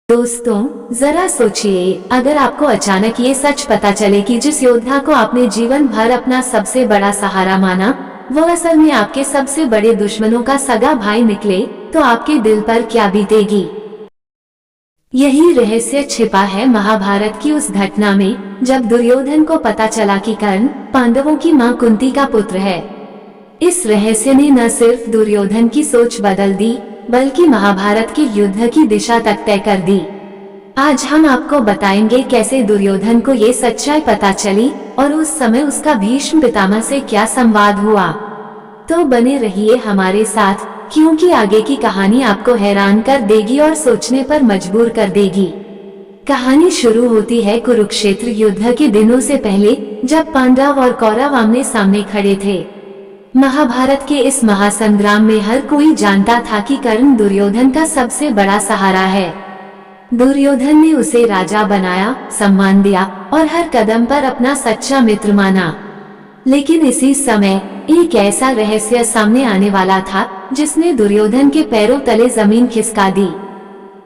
दोस्तों, जरा सोचिए, अगर आपको अचानक ये सच पता चले कि जिस योद्धा को आपने जीवन भर अपना सबसे बड़ा सहारा माना, वो असल में आपके सबसे बड़े दुश्मनों का सगा भाई निकले, तो आपके दिल पर क्या बीतेगी। यही रहस्य छिपा है महाभारत की उस घटना में, जब दुर्योधन को पता चला कि कर्ण पांडवों की मां कुंती का पुत्र है। इस रहस्य ने न सिर्फ दुर्योधन की सोच बदल दी, बल्कि महाभारत के युद्ध की दिशा तक तय कर दी। आज हम आपको बताएंगे कैसे दुर्योधन को ये सच्चाई पता चली और उस समय उसका भीष्म पितामह से क्या संवाद हुआ। तो बने रहिए हमारे साथ, क्योंकि आगे की कहानी आपको हैरान कर देगी और सोचने पर मजबूर कर देगी। कहानी शुरू होती है कुरुक्षेत्र युद्ध के दिनों से पहले, जब पांडव और कौरव आमने सामने खड़े थे। महाभारत के इस महासंग्राम में हर कोई जानता था कि कर्ण दुर्योधन का सबसे बड़ा सहारा है। दुर्योधन ने उसे राजा बनाया, सम्मान दिया और हर कदम पर अपना सच्चा मित्र माना। लेकिन इसी समय एक ऐसा रहस्य सामने आने वाला था, जिसने दुर्योधन के पैरों तले जमीन खिसका दी।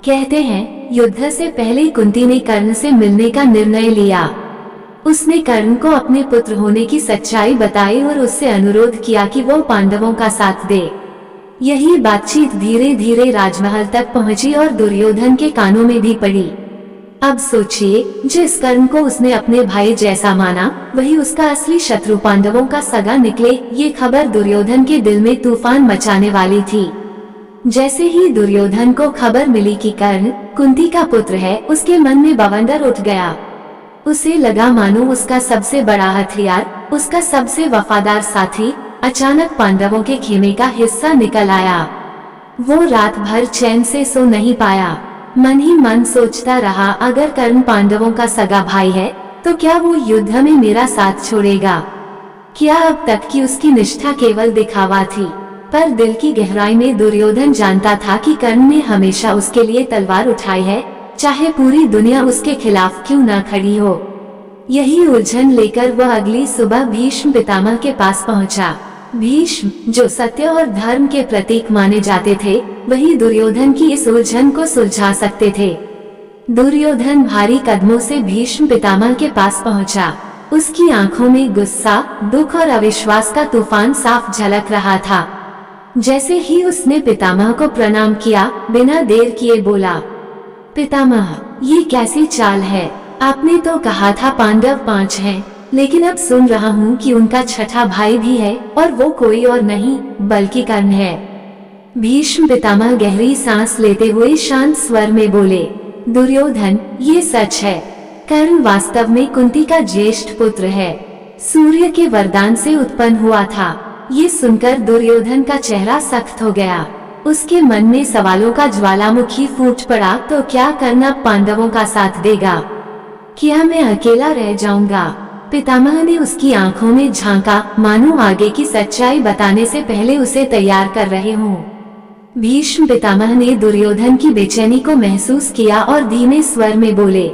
कहते हैं, युद्ध से पहले कुंती ने कर्ण से मिलने का निर्णय लिया। उसने कर्ण को अपने पुत्र होने की सच्चाई बताई और उससे अनुरोध किया कि वो पांडवों का साथ दे। यही बातचीत धीरे धीरे राजमहल तक पहुंची और दुर्योधन के कानों में भी पड़ी। अब सोचिए, जिस कर्ण को उसने अपने भाई जैसा माना, वही उसका असली शत्रु पांडवों का सगा निकले। ये खबर दुर्योधन के दिल में तूफान मचाने वाली थी। जैसे ही दुर्योधन को खबर मिली कि कर्ण कुंती का पुत्र है, उसके मन में बवंडर उठ गया। उसे लगा मानो उसका सबसे बड़ा हथियार, उसका सबसे वफादार साथी, अचानक पांडवों के खेमे का हिस्सा निकल आया। वो रात भर चैन से सो नहीं पाया। मन ही मन सोचता रहा, अगर कर्ण पांडवों का सगा भाई है, तो क्या वो युद्ध में मेरा साथ छोड़ेगा? क्या अब तक की उसकी निष्ठा केवल दिखावा थी? पर दिल की गहराई में दुर्योधन जानता था कि कर्ण ने हमेशा उसके लिए तलवार उठाई है, चाहे पूरी दुनिया उसके खिलाफ क्यों न खड़ी हो। यही उलझन लेकर वह अगली सुबह भीष्म पितामह के पास पहुंचा। भीष्म, जो सत्य और धर्म के प्रतीक माने जाते थे, वही दुर्योधन की इस उलझन को सुलझा सकते थे। दुर्योधन भारी कदमों से भीष्म पितामह के पास पहुंचा। उसकी आंखों में गुस्सा, दुख और अविश्वास का तूफान साफ झलक रहा था। जैसे ही उसने पितामह को प्रणाम किया, बिना देर किए बोला, पितामह, ये कैसी चाल है? आपने तो कहा था पांडव 5 हैं, लेकिन अब सुन रहा हूँ कि उनका छठा भाई भी है, और वो कोई और नहीं बल्कि कर्ण है। भीष्म पितामह गहरी सांस लेते हुए शांत स्वर में बोले, दुर्योधन, ये सच है। कर्ण वास्तव में कुंती का ज्येष्ठ पुत्र है, सूर्य के वरदान से उत्पन्न हुआ था। ये सुनकर दुर्योधन का चेहरा सख्त हो गया। उसके मन में सवालों का ज्वालामुखी फूट पड़ा। तो क्या कर्ण अब पांडवों का साथ देगा? क्या मैं अकेला रह जाऊंगा? पितामह ने उसकी आंखों में झांका, मानो आगे की सच्चाई बताने से पहले उसे तैयार कर रहे हों। भीष्म पितामह ने दुर्योधन की बेचैनी को महसूस किया और धीमे स्वर में बोले,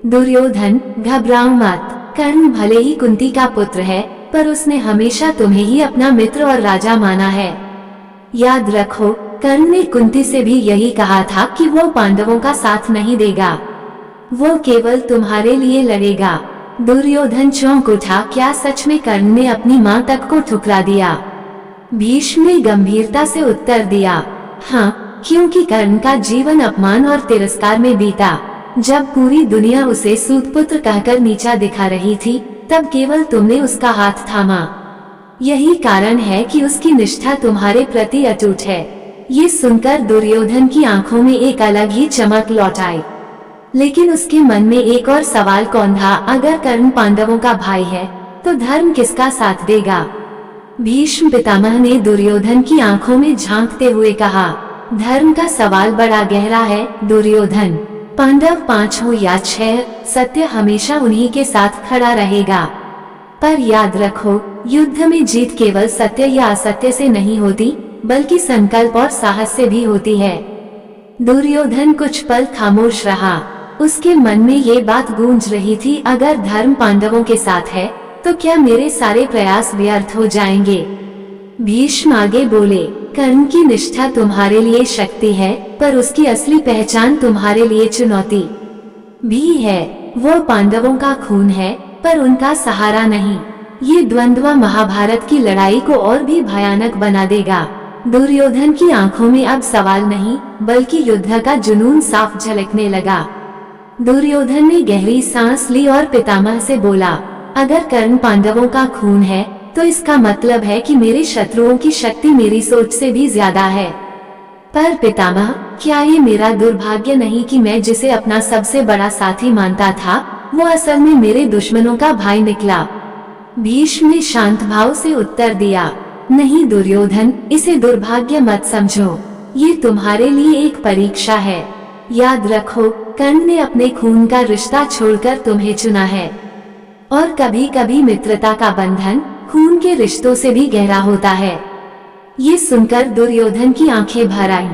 दुर्योधन, घबराओ मत। कर्ण भले ही कुंती का पुत्र है, पर उसने हमेशा तुम्हें ही अपना मित्र और राजा माना है। याद रखो, कर्ण ने कुंती से भी यही कहा था कि वो पांडवों का साथ नहीं देगा, वो केवल तुम्हारे लिए लड़ेगा। दुर्योधन चौंक उठा। क्या सच में कर्ण ने अपनी मां तक को ठुकरा दिया? भीष्म ने गंभीरता से उत्तर दिया, हाँ, क्योंकि कर्ण का जीवन अपमान और तिरस्कार में बीता। जब पूरी दुनिया उसे सूतपुत्र कहकर नीचा दिखा रही थी, तब केवल तुमने उसका हाथ थामा। यही कारण है कि उसकी निष्ठा तुम्हारे प्रति अटूट है। ये सुनकर दुर्योधन की आंखों में एक अलग ही चमक लौट आई। लेकिन उसके मन में एक और सवाल कौंधा, अगर कर्ण पांडवों का भाई है, तो धर्म किसका साथ देगा? भीष्म पितामह ने दुर्योधन की आंखों में झांकते हुए कहा, धर्म का सवाल बड़ा गहरा है दुर्योधन। पांडव 5 हो या 6, सत्य हमेशा उन्हीं के साथ खड़ा रहेगा। पर याद रखो, युद्ध में जीत केवल सत्य या असत्य से नहीं होती, बल्कि संकल्प और साहस से भी होती है। दुर्योधन कुछ पल खामोश रहा। उसके मन में ये बात गूंज रही थी, अगर धर्म पांडवों के साथ है, तो क्या मेरे सारे प्रयास व्यर्थ हो जाएंगे? भीष्म आगे बोले, कर्ण की निष्ठा तुम्हारे लिए शक्ति है, पर उसकी असली पहचान तुम्हारे लिए चुनौती भी है। वो पांडवों का खून है, पर उनका सहारा नहीं। ये द्वंद्व महाभारत की लड़ाई को और भी भयानक बना देगा। दुर्योधन की आंखों में अब सवाल नहीं, बल्कि युद्ध का जुनून साफ झलकने लगा। दुर्योधन ने गहरी सांस ली और पितामह से बोला, अगर कर्ण पांडवों का खून है, तो इसका मतलब है कि मेरे शत्रुओं की शक्ति मेरी सोच से भी ज्यादा है। पर पितामह, क्या ये मेरा दुर्भाग्य नहीं कि मैं जिसे अपना सबसे बड़ा साथी मानता था, वो असल में मेरे दुश्मनों का भाई निकला? भीष्म ने शांत भाव से उत्तर दिया, नहीं दुर्योधन, इसे दुर्भाग्य मत समझो। ये तुम्हारे लिए एक परीक्षा है। याद रखो, कर्ण ने अपने खून का रिश्ता छोड़कर तुम्हें चुना है। और कभी कभी मित्रता का बंधन खून के रिश्तों से भी गहरा होता है। ये सुनकर दुर्योधन की आंखें भर आईं।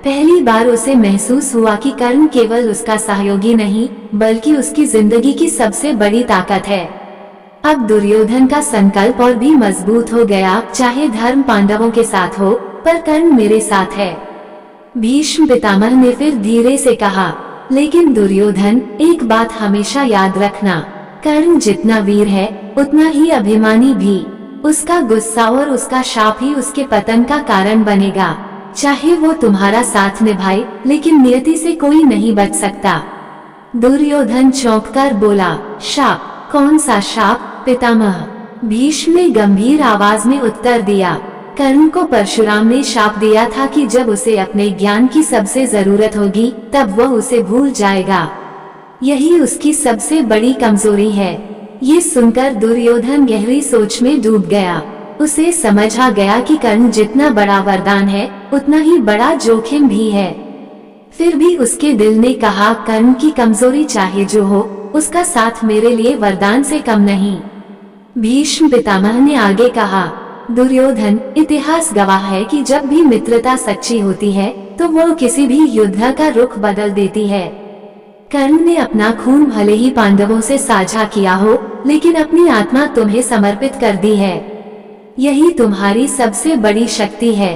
पहली बार उसे महसूस हुआ कि कर्ण केवल उसका सहयोगी नहीं, बल्कि उसकी जिंदगी की सबसे बड़ी ताकत है। अब दुर्योधन का संकल्प और भी मजबूत हो गया, चाहे धर्म पांडवों के साथ हो, पर कर्ण मेरे साथ है। भीष्म पितामह ने फिर धीरे से कहा, लेकिन दुर्योधन, एक बात हमेशा याद रखना, कर्ण जितना वीर है, उतना ही अभिमानी भी। उसका गुस्सा और उसका शाप ही उसके पतन का कारण बनेगा। चाहे वो तुम्हारा साथ निभाए, लेकिन नियति से कोई नहीं बच सकता। दुर्योधन चौंककर बोला, शाप? कौन सा शाप पितामह? भीष्म ने गंभीर आवाज में उत्तर दिया, कर्ण को परशुराम ने शाप दिया था कि जब उसे अपने ज्ञान की सबसे जरूरत होगी, तब वह उसे भूल जाएगा। यही उसकी सबसे बड़ी कमजोरी है। ये सुनकर दुर्योधन गहरी सोच में डूब गया। उसे समझ आ गया कि कर्ण जितना बड़ा वरदान है, उतना ही बड़ा जोखिम भी है। फिर भी उसके दिल ने कहा, कर्ण की कमजोरी चाहे जो हो, उसका साथ मेरे लिए वरदान से कम नहीं। भीष्म पितामह ने आगे कहा, दुर्योधन, इतिहास गवाह है कि जब भी मित्रता सच्ची होती है, तो वो किसी भी युद्ध का रुख बदल देती है। कर्ण ने अपना खून भले ही पांडवों से साझा किया हो, लेकिन अपनी आत्मा तुम्हें समर्पित कर दी है। यही तुम्हारी सबसे बड़ी शक्ति है।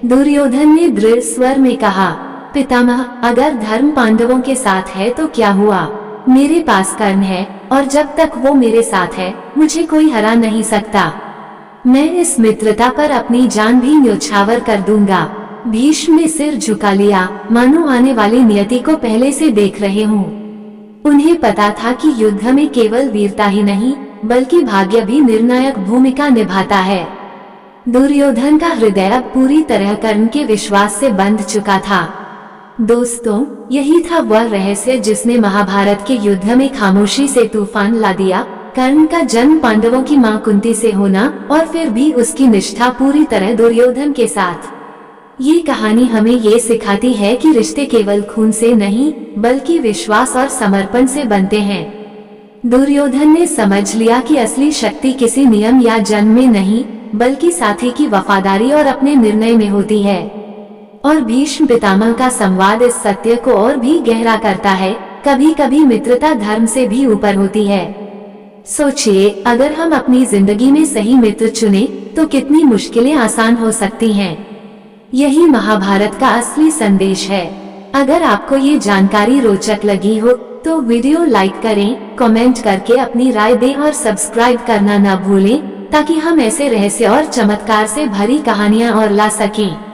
दुर्योधन ने दृढ़ स्वर में कहा, पितामह, अगर धर्म पांडवों के साथ है तो क्या हुआ? मेरे पास कर्ण है, और जब तक वो मेरे साथ है, मुझे कोई हरा नहीं सकता। मैं इस मित्रता पर अपनी जान भी न्यौछावर कर दूंगा। भीष्म ने सिर झुका लिया, मानो आने वाली नियति को पहले से देख रहे हूँ। उन्हें पता था कि युद्ध में केवल वीरता ही नहीं, बल्कि भाग्य भी निर्णायक भूमिका निभाता है। दुर्योधन का हृदय अब पूरी तरह कर्ण के विश्वास से बंध चुका था। दोस्तों, यही था वह रहस्य जिसने महाभारत के युद्ध में खामोशी से तूफान ला दिया। कर्ण का जन्म पांडवों की मां कुंती से होना, और फिर भी उसकी निष्ठा पूरी तरह दुर्योधन के साथ। ये कहानी हमें ये सिखाती है कि रिश्ते केवल खून से नहीं, बल्कि विश्वास और समर्पण से बनते हैं। दुर्योधन ने समझ लिया कि असली शक्ति किसी नियम या जन्म में नहीं, बल्कि साथी की वफादारी और अपने निर्णय में होती है। और भीष्म पितामह का संवाद इस सत्य को और भी गहरा करता है, कभी कभी मित्रता धर्म से भी ऊपर होती है। सोचिए, अगर हम अपनी जिंदगी में सही मित्र चुने, तो कितनी मुश्किलें आसान हो सकती हैं। यही महाभारत का असली संदेश है। अगर आपको ये जानकारी रोचक लगी हो, तो वीडियो लाइक करें, कमेंट करके अपनी राय दें और सब्सक्राइब करना न भूलें, ताकि हम ऐसे रहस्य और चमत्कार से भरी कहानियां और ला सकें।